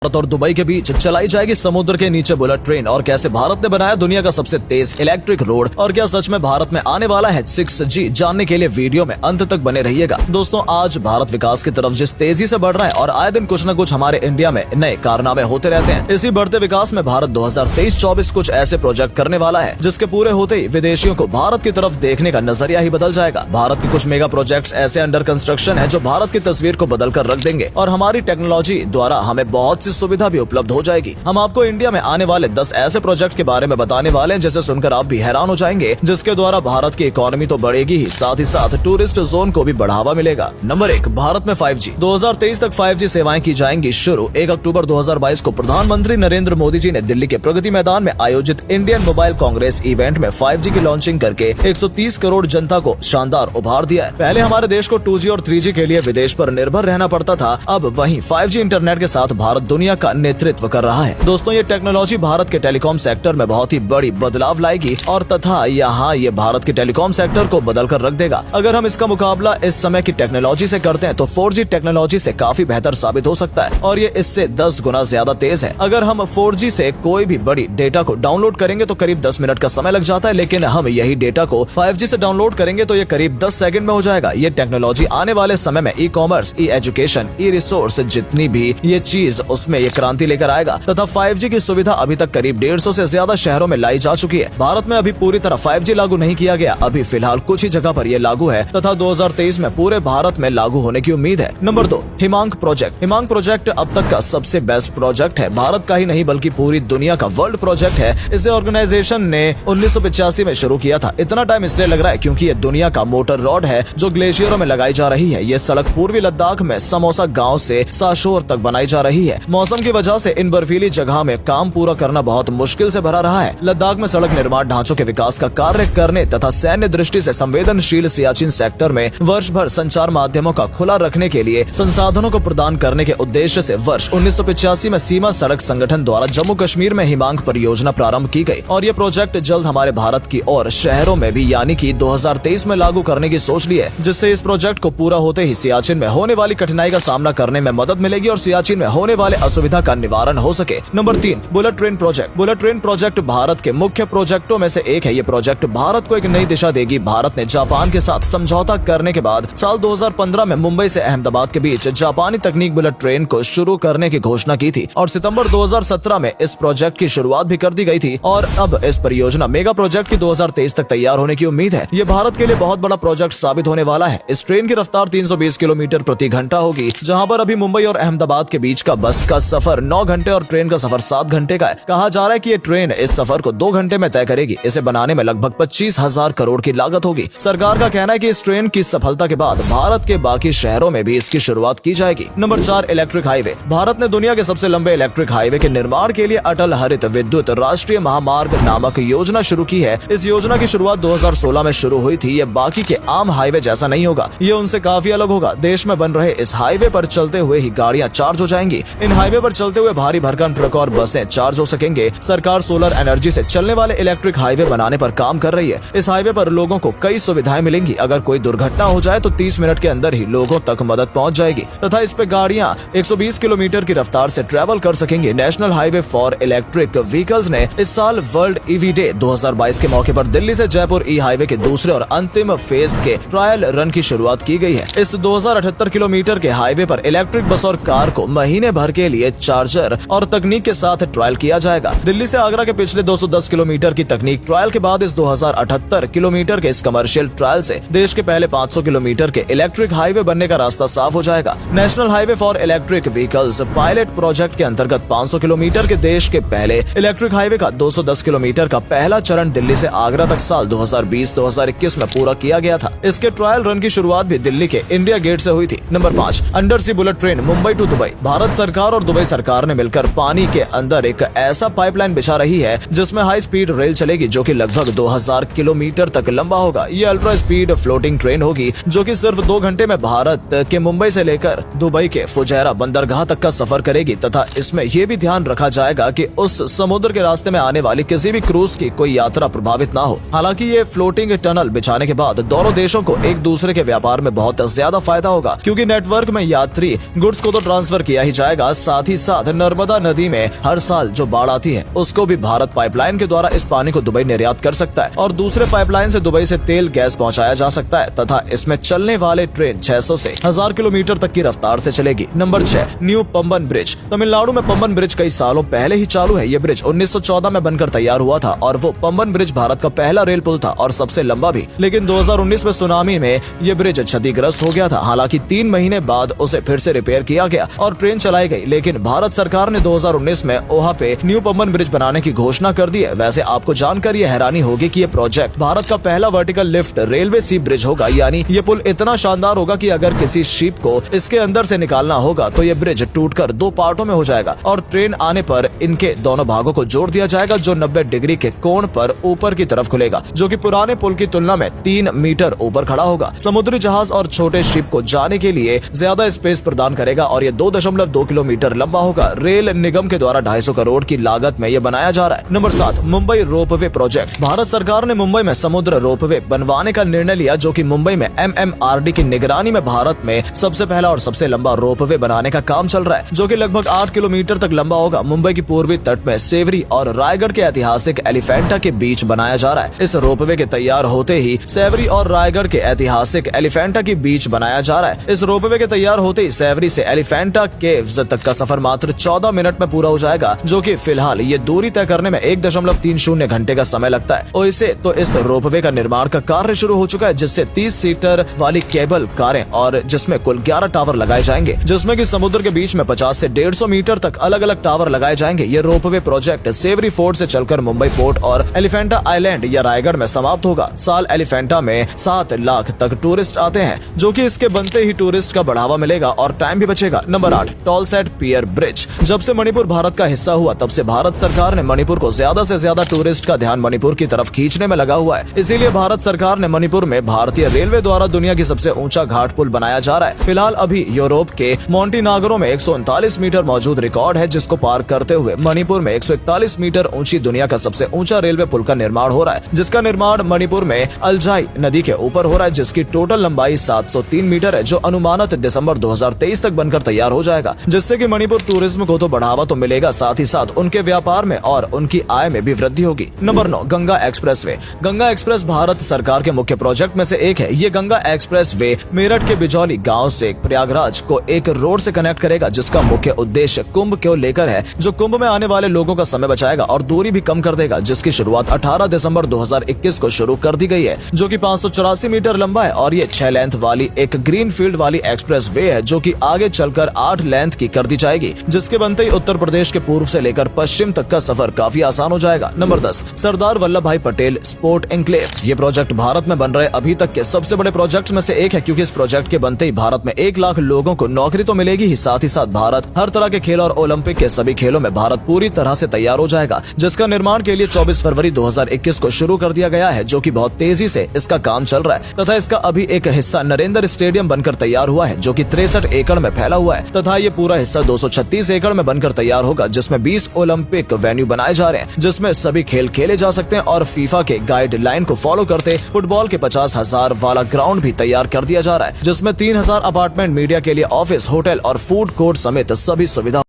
भारत और दुबई के बीच चलाई जाएगी समुद्र के नीचे बुलेट ट्रेन और कैसे भारत ने बनाया दुनिया का सबसे तेज इलेक्ट्रिक रोड और क्या सच में भारत में आने वाला है 6G। जानने के लिए वीडियो में अंत तक बने रहिएगा। दोस्तों, आज भारत विकास की तरफ जिस तेजी से बढ़ रहा है और आए दिन कुछ न कुछ हमारे इंडिया में नए कारनामे होते रहते हैं। इसी बढ़ते विकास में भारत 2023-24 कुछ ऐसे प्रोजेक्ट करने वाला है जिसके पूरे होते ही विदेशियों को भारत की तरफ देखने का नजरिया ही बदल जाएगा। भारत के कुछ मेगा प्रोजेक्ट्स ऐसे अंडर कंस्ट्रक्शन है जो भारत की तस्वीर को बदल कर रख देंगे और हमारी टेक्नोलॉजी द्वारा हमें बहुत सुविधा भी उपलब्ध हो जाएगी। हम आपको इंडिया में आने वाले 10 ऐसे प्रोजेक्ट के बारे में बताने वाले हैं जिसे सुनकर आप भी हैरान हो जाएंगे, जिसके द्वारा भारत की इकोनॉमी तो बढ़ेगी ही, साथ ही साथ टूरिस्ट जोन को भी बढ़ावा मिलेगा। नंबर 1, भारत में 5G। 2023 तक 5G सेवाएं की जाएंगी शुरू। 1 अक्टूबर 2022 को प्रधानमंत्री नरेंद्र मोदी जी ने दिल्ली के प्रगति मैदान में आयोजित इंडियन मोबाइल कांग्रेस इवेंट में 5G की लॉन्चिंग करके 130 करोड़ जनता को शानदार उपहार दिया है। पहले हमारे देश को 2G और 3G के लिए विदेश पर निर्भर रहना पड़ता था, अब वहीं 5G इंटरनेट के साथ भारत दुनिया का नेतृत्व कर रहा है। दोस्तों, ये टेक्नोलॉजी भारत के टेलीकॉम सेक्टर में बहुत ही बड़ी बदलाव लाएगी और तथा यहाँ ये भारत के टेलीकॉम सेक्टर को बदल कर रख देगा। अगर हम इसका मुकाबला इस समय की टेक्नोलॉजी से करते हैं तो 4G टेक्नोलॉजी से काफी बेहतर साबित हो सकता है और ये इससे 10 गुना ज्यादा तेज है। अगर हम 4G से कोई भी बड़ी डेटा को डाउनलोड करेंगे तो करीब 10 मिनट का समय लग जाता है, लेकिन हम यही डेटा को 5G से डाउनलोड करेंगे तो ये करीब 10 सेकंड में हो जाएगा। ये टेक्नोलॉजी आने वाले समय में ई-कॉमर्स, ई-एजुकेशन, ई-रिसोर्स जितनी भी ये चीज उसमें ये क्रांति लेकर आएगा तथा 5G की सुविधा अभी तक करीब 150 से ज्यादा शहरों में लाई जा चुकी है। भारत में अभी पूरी तरह 5G लागू नहीं किया गया, अभी फिलहाल कुछ ही जगह पर ये लागू है तथा 2023 में पूरे भारत में लागू होने की उम्मीद है। नंबर 2, हिमांक प्रोजेक्ट। हिमांक प्रोजेक्ट अब तक का सबसे बेस्ट प्रोजेक्ट है। भारत का ही नहीं बल्कि पूरी दुनिया का वर्ल्ड प्रोजेक्ट है। इसे ऑर्गेनाइजेशन ने 1985 में शुरू किया था। इतना टाइम इसलिए लग रहा है क्योंकि ये दुनिया का मोटर रोड है जो ग्लेशियरों में लगाई जा रही है। ये सड़क पूर्वी लद्दाख में समोसा गाँव से साशोर तक बनाई जा रही है। मौसम की वजह से इन बर्फीली जगह में काम पूरा करना बहुत मुश्किल से भरा रहा है। लद्दाख में सड़क निर्माण ढांचों के विकास का कार्य करने तथा सैन्य दृष्टि से संवेदनशील सियाचिन सेक्टर में वर्ष भर संचार माध्यमों का खुला रखने के लिए संसाधनों को प्रदान करने के उद्देश्य से वर्ष 1985 में सीमा सड़क संगठन द्वारा जम्मू कश्मीर में हिमांक परियोजना प्रारंभ की गई और ये प्रोजेक्ट जल्द हमारे भारत की और शहरों में भी यानी कि 2023 में लागू करने की सोच ली है, जिससे इस प्रोजेक्ट को पूरा होते ही सियाचिन में होने वाली कठिनाई का सामना करने में मदद मिलेगी और सियाचिन में होने वाले असुविधा का निवारण हो सके। Number 3, bullet train project. Bullet train project Bharat के मुख्य प्रोजेक्टों में से एक है। ये प्रोजेक्ट भारत को एक नई दिशा देगी। भारत ने जापान के साथ समझौता करने के बाद साल 2015 में मुंबई से अहमदाबाद के बीच जापानी तकनीक बुलेट ट्रेन को शुरू करने की घोषणा की थी और सितंबर 2017 में इस प्रोजेक्ट की शुरुआत भी कर दी गई थी और अब इस परियोजना मेगा प्रोजेक्ट की 2023 तक तैयार होने की उम्मीद है। ये भारत के लिए बहुत बड़ा प्रोजेक्ट साबित होने वाला है। इस ट्रेन की रफ्तार 320 किलोमीटर प्रति घंटा होगी, जहाँ पर अभी मुंबई और अहमदाबाद के बीच का बस का सफर 9 घंटे और ट्रेन का सफर 7 घंटे का है। कहा जा रहा है कि ये ट्रेन इस सफर को 2 घंटे में तय करेगी। इसे बनाने में लगभग 25,000 करोड़ की लागत होगी। सरकार का कहना है कि इस ट्रेन की सफलता के बाद भारत के बाकी शहरों में भी इसकी शुरुआत की जाएगी। Number 4, electric highway. भारत ने दुनिया के सबसे लंबे इलेक्ट्रिक हाईवे के निर्माण के लिए अटल हरित विद्युत राष्ट्रीय महामार्ग नामक योजना शुरू की है। इस योजना की शुरुआत 2016 में शुरू हुई थी। ये बाकी के आम हाईवे जैसा नहीं होगा, ये उनसे काफी अलग होगा। देश में बन रहे इस हाईवे पर चलते हुए ही गाड़ियां चार्ज हो जाएंगी। इन हाईवे पर चलते हुए भारी भरकम ट्रक और बसें चार्ज हो सकेंगे। सरकार सोलर एनर्जी से चलने वाले इलेक्ट्रिक हाईवे बनाने पर काम कर रही है। इस हाईवे पर लोगों को कई सुविधाएं मिलेंगी। अगर कोई दुर्घटना हो जाए तो 30 मिनट के अंदर ही लोगों तक मदद पहुंच जाएगी तथा इस पे गाड़ियां 120 किलोमीटर की रफ्तार से ट्रैवल कर सकेंगी। National highway for electric vehicles ने इस साल वर्ल्ड ईवी डे 2022 के मौके पर दिल्ली से जयपुर ई हाईवे के दूसरे और अंतिम फेज के ट्रायल रन की शुरुआत की गई है। इस 2078 किलोमीटर के हाईवे पर इलेक्ट्रिक बस और कार को महीने भर के लिए चार्जर और तकनीक के साथ ट्रायल किया जाएगा। दिल्ली से आगरा के पिछले 210 किलोमीटर की तकनीक ट्रायल के बाद इस 2078 किलोमीटर के इस कमर्शियल ट्रायल से देश के पहले 500 किलोमीटर के इलेक्ट्रिक हाईवे बनने का रास्ता साफ हो जाएगा। National highway for electric vehicles pilot project के अंतर्गत 500 किलोमीटर के देश के पहले इलेक्ट्रिक हाईवे का 210 किलोमीटर का पहला चरण दिल्ली से आगरा तक साल 2020-2021 में पूरा किया गया था। इसके ट्रायल रन की शुरुआत भी दिल्ली के इंडिया गेट से हुई थी। Number 5, under sea bullet train Mumbai to Dubai. Bharat सरकार और दुबई सरकार ने मिलकर पानी के अंदर एक ऐसा पाइपलाइन बिछा रही है जिसमें हाई स्पीड रेल चलेगी जो कि लगभग 2000 किलोमीटर तक लंबा होगा। ये अल्ट्रा स्पीड फ्लोटिंग ट्रेन होगी जो कि सिर्फ 2 घंटे में भारत के मुंबई से लेकर दुबई के फुजैरा बंदरगाह तक का सफर करेगी तथा इसमें यह भी ध्यान रखा जाएगा कि उस समुद्र के रास्ते में आने वाली किसी भी क्रूज की कोई यात्रा प्रभावित ना हो। हालांकि ये फ्लोटिंग टनल बिछाने के बाद दोनों देशों को एक दूसरे के व्यापार में बहुत ज्यादा फायदा होगा क्योंकि नेटवर्क में यात्री गुड्स को तो ट्रांसफर किया ही जाएगा, साथ ही साथ नर्मदा नदी में हर साल जो बाढ़ आती है उसको भी भारत पाइपलाइन के द्वारा इस पानी को दुबई निर्यात कर सकता है और दूसरे पाइपलाइन से दुबई से तेल गैस पहुंचाया जा सकता है तथा इसमें चलने वाले ट्रेन 600 से 1000 किलोमीटर तक की रफ्तार से चलेगी। Number 6, new Pamban bridge. Tamil Nadu में पंबन ब्रिज कई सालों पहले ही चालू है। ये ब्रिज 1914 में बनकर तैयार हुआ था और वो पंबन ब्रिज भारत का पहला रेल पुल था और सबसे लंबा भी। लेकिन 2019 में सुनामी में ये ब्रिज क्षतिग्रस्त हो गया था। हालांकि 3 महीने बाद उसे फिर से रिपेयर किया गया और ट्रेन चलाई गई। लेकिन भारत सरकार ने 2019 में ओहा पे न्यू पंबन ब्रिज बनाने की घोषणा कर दी है। वैसे आपको जानकर ये हैरानी होगी कि ये प्रोजेक्ट भारत का पहला वर्टिकल लिफ्ट रेलवे सी ब्रिज होगा। यानी ये पुल इतना शानदार होगा कि अगर किसी शिप को इसके अंदर से निकालना होगा तो ये ब्रिज टूटकर 2 पार्टों में हो जाएगा और ट्रेन आने पर इनके दोनों भागों को जोड़ दिया जाएगा जो 90 डिग्री के कोण पर ऊपर की तरफ खुलेगा, जो कि पुराने पुल की तुलना में 3 मीटर ऊपर खड़ा होगा। समुद्री जहाज और छोटे शिप को जाने के लिए ज्यादा स्पेस प्रदान करेगा और ये 2.2 किलोमीटर लंबा होगा। रेल निगम के द्वारा 250 करोड़ की लागत में ये बनाया जा रहा है। Number 7, Mumbai ropeway project. Bharat सरकार ने मुंबई में समुद्र रोपवे बनवाने का निर्णय लिया जो कि मुंबई में MMRD की निगरानी में भारत में सबसे पहला और सबसे लंबा रोपवे बनाने का काम चल रहा है, जो कि लगभग 8 किलोमीटर तक लंबा होगा। मुंबई की पूर्वी तट में सेवरी और रायगढ़ के ऐतिहासिक एलिफेंटा के बीच बनाया जा रहा है। इस रोपवे के तैयार होते ही सेवरी और रायगढ़ के ऐतिहासिक एलिफेंटा के बीच बनाया जा रहा है। इस रोपवे के तैयार होते ही सेवरी से एलिफेंटा केव्स तक का सफर मात्र 14 मिनट में पूरा हो जाएगा, जो कि फिलहाल ये दूरी तय करने में 1.30 घंटे का समय लगता है। और इस रोपवे का निर्माण का कार्य शुरू हो चुका है, जिससे 30 सीटर वाली केबल कारें और जिसमें कुल 11 टावर लगाए जाएंगे, जिसमें कि समुद्र के बीच में 50 से 150 मीटर तक अलग अलग टावर लगाए जाएंगे। ये रोपवे प्रोजेक्ट सेवरी फोर्ट से चलकर मुंबई पोर्ट और एलिफेंटा आइलैंड या रायगढ़ में समाप्त होगा। साल एलिफेंटा में 7 लाख तक टूरिस्ट आते हैं, जो कि इसके बनते ही टूरिस्ट का बढ़ावा मिलेगा और टाइम भी बचेगा। Number 8, टॉलसेट pier bridge. जब से मणिपुर भारत का हिस्सा हुआ तब से भारत सरकार ने मणिपुर को ज्यादा से ज्यादा टूरिस्ट का ध्यान मणिपुर की तरफ खींचने में लगा हुआ है। इसीलिए भारत सरकार ने मणिपुर में भारतीय रेलवे द्वारा दुनिया की सबसे ऊंचा घाट पुल बनाया जा रहा है। फिलहाल अभी यूरोप के मोंटीनाग्रो में 139 मीटर मौजूद रिकॉर्ड है, जिसको पार करते हुए मणिपुर में 141 मीटर ऊंची दुनिया का सबसे ऊंचा रेलवे पुल का निर्माण हो रहा है, जिसका निर्माण मणिपुर में अलजाई नदी के ऊपर हो रहा है, जिसकी टोटल लंबाई 703 मीटर है, जो अनुमानित दिसंबर 2023 तक बनकर तैयार हो जाएगा, जिससे कि मणिपुर टूरिज्म को तो बढ़ावा तो मिलेगा, साथ ही साथ उनके व्यापार में और उनकी आय में भी वृद्धि होगी। Number 9, Ganga expressway. Ganga express Bharat सरकार के मुख्य प्रोजेक्ट में से एक है। ये गंगा एक्सप्रेस वे मेरठ के बिजौली गांव से प्रयागराज को एक रोड से कनेक्ट करेगा, जिसका मुख्य उद्देश्य कुंभ को लेकर है, जो कुंभ में आने वाले लोगों का समय बचाएगा और दूरी भी कम कर देगा, जिसकी शुरुआत 18 दिसंबर 2021 को शुरू कर दी गई है, जो कि 584 मीटर लंबा है और ये 6 लेंथ वाली एक ग्रीन फील्ड वाली एक्सप्रेस वे है, जो कि आगे चलकर 8 लेंथ की कर दी जाएगी, जिसके बनते ही उत्तर प्रदेश के पूर्व से लेकर पश्चिम तक का सफर काफी आसान हो जाएगा। नंबर 10, सरदार वल्लभ भाई पटेल स्पोर्ट एन्क्लेव। ये प्रोजेक्ट भारत में बन रहे अभी तक के सबसे बड़े प्रोजेक्ट में से एक है, क्योंकि इस प्रोजेक्ट के बनते ही भारत में 1 लाख लोगों को नौकरी तो मिलेगी ही, साथ ही साथ भारत हर तरह के खेल और ओलंपिक के सभी खेलों में भारत पूरी तरह से तैयार हो जाएगा, जिसका निर्माण के लिए 24 फरवरी 2021 को शुरू कर दिया गया है, जो कि बहुत तेजी से इसका काम चल रहा है तथा इसका अभी एक हिस्सा नरेंद्र स्टेडियम बनकर तैयार हुआ है, जो कि 63 एकड़ में फैला हुआ है तथा ये पूरा हिस्सा 236 एकड़ में बनकर तैयार होगा, जिसमें 20 ओलंपिक वेन्यू बनाए जा रहे हैं, जिसमें सभी खेल खेले जा सकते हैं और फीफा के गाइडलाइन को फॉलो करते फुटबॉल के 50,000 वाला ग्राउंड भी तैयार कर दिया जा रहा है, जिसमें 3000 अपार्टमेंट, मीडिया के लिए ऑफिस, होटल और फूड कोर्ट समेत सभी सुविधा